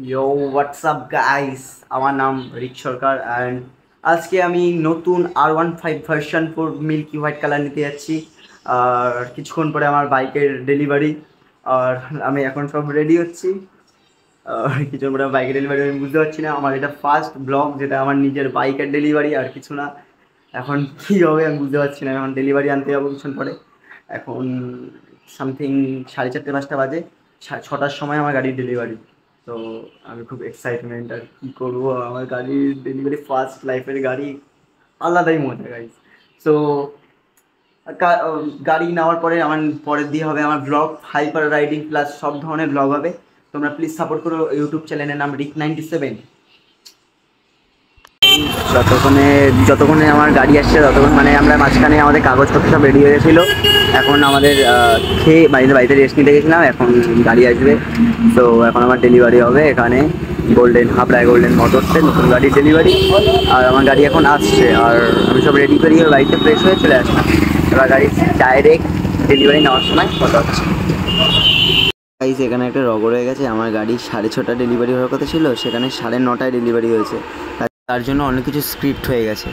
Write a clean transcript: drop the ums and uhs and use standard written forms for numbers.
ইয়ো WhatsApp guys, আমার নাম রিক সরকার and আজকে আমি নতুন R15 version 4 milky white colour নিতে যাচ্ছি। আর কিছুক্ষণ পরে আমার বাইকের ডেলিভারি। আর আমি এখন সব রেডি হচ্ছি। আর কিছুক্ষণ পরে বাইকের ডেলিভারি, আমি বুঝতে পারছি না, আমার এটা ফার্স্ট ব্লগ যেটা আমার নিজের বাইকের ডেলিভারি, আর কিছু না। এখন কী হবে আমি বুঝতে পারছি না, এখন ডেলিভারি আনতে যাবো কিছুক্ষণ পরে। এখন সামথিং 4:30-5টা বাজে। 6টার সময় আমার গাড়ির ডেলিভারি। তো আমি খুব এক্সাইটমেন্ট, আর কী করবো, আমার গাড়ির ডেলিভারি ফার্স্ট লাইফের গাড়ি, আলাদাই মজা গাইজ। সো গাড়ি নেওয়ার পরে আমার পরের দিয়ে হবে আমার ব্লগ, হাইপার রাইডিং প্লাস সব ধরনের ব্লগ হবে। তোমরা প্লিজ সাপোর্ট করো। ইউটিউব চ্যানেলের নাম রিক97। যতক্ষণে আমার গাড়ি আসছে ততক্ষণ মানে আমরা মাঝখানে আমাদের কাগজপত্র সব রেডি হয়ে গেছিলো। এখন আমাদের খেয়ে বাড়িতে রেস্ট নিতে গেছিলাম, এখন গাড়ি আসবে। তো এখন আমার ডেলিভারি হবে এখানে হাবড়ায় গোল্ডেন মোটরসে নতুন গাড়ির ডেলিভারি। আর আমার গাড়ি এখন আসছে, আর আমি সব রেডি করি বাড়িতে ফ্রেশ হয়ে চলে আসলাম। এবার গাড়ি ডাইরেক্ট ডেলিভারি নেওয়ার সময় কথা হচ্ছে। গাইস, এখানে একটা রগড় হয়ে গেছে। আমার গাড়ি 6:30 ডেলিভারি হওয়ার কথা ছিল, সেখানে 9:30 ডেলিভারি হয়েছে। তার জন্য অনেক কিছু স্ক্রিপ্ট হয়ে গেছে।